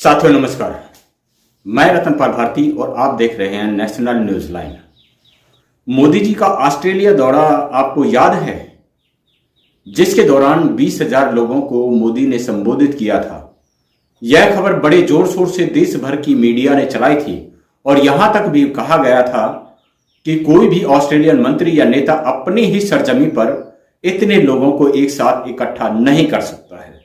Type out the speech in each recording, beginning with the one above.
साथियों नमस्कार, मैं रतनपाल भारती और आप देख रहे हैं national news line. Modi ji का ऑस्ट्रेलिया दौरा आपको याद है, जिसके दौरान 20,000 लोगों को मोदी ने संबोधित किया था। यह खबर बड़े जोर शोर से देश भर की मीडिया ने चलाई थी और यहां तक भी कहा गया था कि कोई भी ऑस्ट्रेलियन मंत्री या नेता अपनी ही सरजमी पर इतने लोगों को एक साथ इकट्ठा नहीं कर सकता है।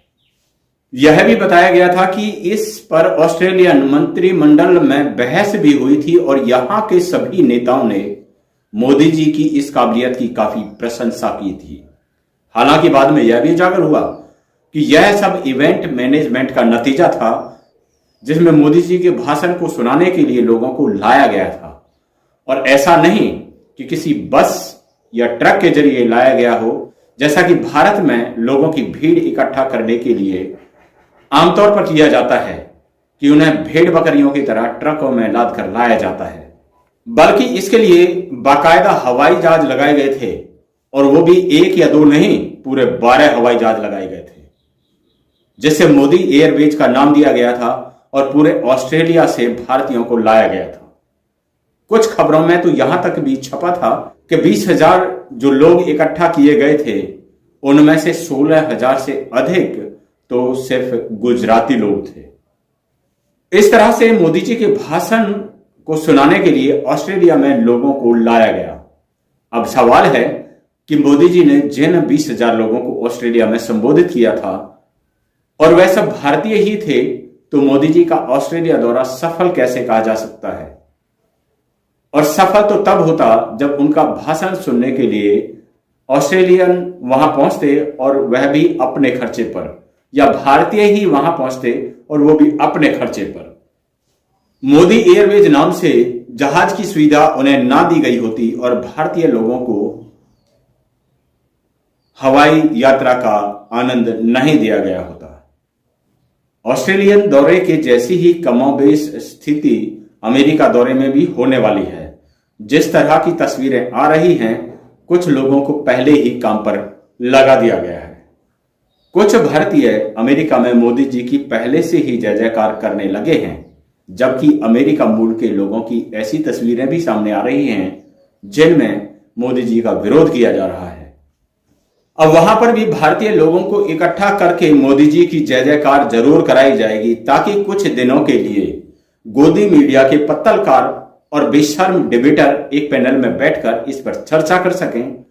यह भी बताया गया था कि इस पर ऑस्ट्रेलियन मंत्रिमंडल में बहस भी हुई थी और यहां के सभी नेताओं ने मोदी जी की इस काबिलियत की काफी प्रशंसा की थी। हालांकि बाद में यह भी उजागर हुआ कि यह सब इवेंट मैनेजमेंट का नतीजा था, जिसमें मोदी जी के भाषण को सुनाने के लिए लोगों को लाया गया था और ऐसा नहीं कि किसी बस या ट्रक के जरिए लाया गया हो, जैसा कि भारत में लोगों की भीड़ इकट्ठा करने के लिए आमतौर पर किया जाता है कि उन्हें भेड़ बकरियों की तरह ट्रकों में लाद कर लाया जाता है। बल्कि इसके लिए बाकायदा हवाई जहाज लगाए गए थे और वो भी एक या दो नहीं, पूरे 12 हवाई जहाज लगाए गए थे, जिससे मोदी एयरवेज का नाम दिया गया था और पूरे ऑस्ट्रेलिया से भारतीयों को लाया गया था। कुछ खबरों में तो यहां तक भी छपा था कि 20,000 जो लोग इकट्ठा किए गए थे, उनमें से 16,000 से अधिक तो सिर्फ गुजराती लोग थे। इस तरह से मोदी जी के भाषण को सुनाने के लिए ऑस्ट्रेलिया में लोगों को लाया गया। अब सवाल है कि मोदी जी ने जिन 20,000 लोगों को ऑस्ट्रेलिया में संबोधित किया था और वह सब भारतीय ही थे, तो मोदी जी का ऑस्ट्रेलिया दौरा सफल कैसे कहा जा सकता है? और सफल तो तब होता जब उनका भाषण सुनने के लिए ऑस्ट्रेलियन वहां पहुंचते और वह भी अपने खर्चे पर, या भारतीय ही वहां पहुंचते और वो भी अपने खर्चे पर। मोदी एयरवेज नाम से जहाज की सुविधा उन्हें ना दी गई होती और भारतीय लोगों को हवाई यात्रा का आनंद नहीं दिया गया होता। ऑस्ट्रेलियन दौरे के जैसी ही कमोबेश स्थिति अमेरिका दौरे में भी होने वाली है। जिस तरह की तस्वीरें आ रही हैं, कुछ लोगों को पहले ही काम पर लगा दिया गया है। कुछ भारतीय अमेरिका में मोदी जी की पहले से ही जय जयकार करने लगे हैं, जबकि अमेरिका मूल के लोगों की ऐसी तस्वीरें भी सामने आ रही हैं जिनमें मोदी जी का विरोध किया जा रहा है। अब वहां पर भी भारतीय लोगों को इकट्ठा करके मोदी जी की जय जयकार जरूर कराई जाएगी, ताकि कुछ दिनों के लिए गोदी मीडिया के पत्तलकार और बेशर्म डिबेटर एक पैनल में बैठकर इस पर चर्चा कर सकें।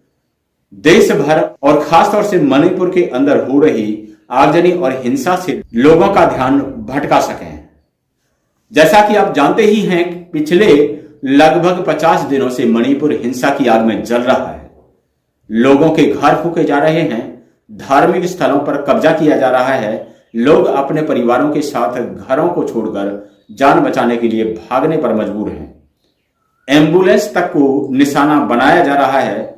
देश भर और खासतौर से मणिपुर के अंदर हो रही आगजनी और हिंसा से लोगों का ध्यान भटका सकें। जैसा कि आप जानते ही हैं, पिछले लगभग 50 दिनों से मणिपुर हिंसा की आग में जल रहा है। लोगों के घर फूके जा रहे हैं, धार्मिक स्थलों पर कब्जा किया जा रहा है, लोग अपने परिवारों के साथ घरों को छोड़कर जान बचाने के लिए भागने पर मजबूर हैं। एम्बुलेंस तक को निशाना बनाया जा रहा है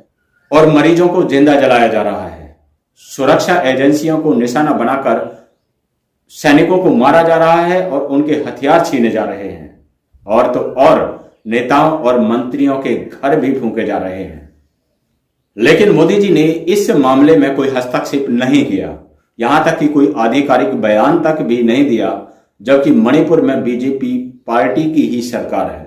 और मरीजों को जिंदा जलाया जा रहा है। सुरक्षा एजेंसियों को निशाना बनाकर सैनिकों को मारा जा रहा है और उनके हथियार छीने जा रहे हैं। और तो और नेताओं और मंत्रियों के घर भी फूंके जा रहे हैं। लेकिन मोदी जी ने इस मामले में कोई हस्तक्षेप नहीं किया, यहां तक कि कोई आधिकारिक बयान तक भी नहीं दिया, जबकि मणिपुर में बीजेपी पार्टी की ही सरकार है।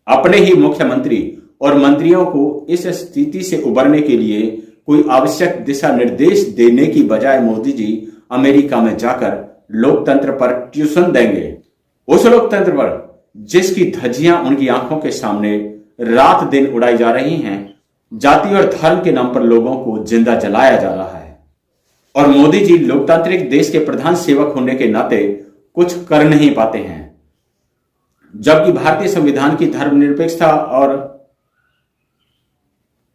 अपने ही मुख्यमंत्री और मंत्रियों को इस स्थिति से उबरने के लिए कोई आवश्यक दिशा निर्देश देने की बजाय मोदी जी अमेरिका में जाकर लोकतंत्र पर ट्यूशन देंगे। उस लोकतंत्र पर जिसकी धज्जियां उनकी आंखों के सामने रात दिन उड़ाई जा रही हैं। जाति और धर्म के नाम पर लोगों को जिंदा जलाया जा रहा है और मोदी जी लोकतांत्रिक देश के प्रधान सेवक होने के नाते कुछ कर नहीं पाते हैं, जबकि भारतीय संविधान की धर्मनिरपेक्षता और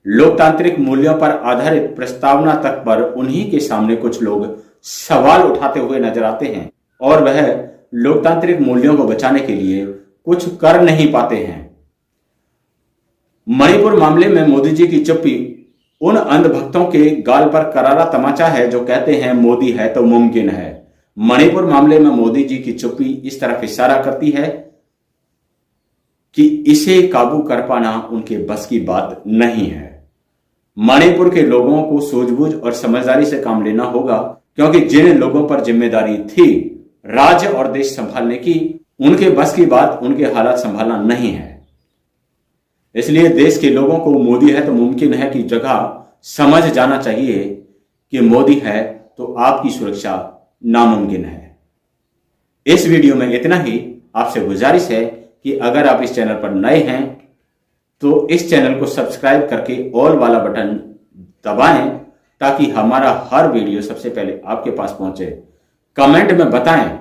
लोकतांत्रिक मूल्यों पर आधारित प्रस्तावना तक पर उन्हीं के सामने कुछ लोग सवाल उठाते हुए नजर आते हैं और वह लोकतांत्रिक मूल्यों को बचाने के लिए कुछ कर नहीं पाते हैं। मणिपुर मामले में मोदी जी की चुप्पी उन अंधभक्तों के गाल पर करारा तमाचा है जो कहते हैं मोदी है तो मुमकिन है। मणिपुर मामले में मोदी जी की चुप्पी इस तरफ इशारा करती है कि इसे काबू कर पाना उनके बस की बात नहीं है। मणिपुर के लोगों को सूझबूझ और समझदारी से काम लेना होगा, क्योंकि जिन लोगों पर जिम्मेदारी थी राज्य और देश संभालने की, उनके बस की बात, उनके हालात संभालना नहीं है। इसलिए देश के लोगों को मोदी है तो मुमकिन है की जगह समझ जाना चाहिए कि मोदी है तो आपकी सुरक्षा नामुमकिन है। इस वीडियो में इतना ही। आपसे गुजारिश है कि अगर आप इस चैनल पर नए हैं तो इस चैनल को सब्सक्राइब करके ऑल वाला बटन दबाएं ताकि हमारा हर वीडियो सबसे पहले आपके पास पहुंचे। कमेंट में बताएं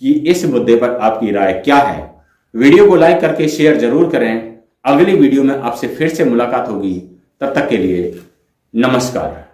कि इस मुद्दे पर आपकी राय क्या है। वीडियो को लाइक करके शेयर जरूर करें। अगली वीडियो में आपसे फिर से मुलाकात होगी। तब तक के लिए नमस्कार।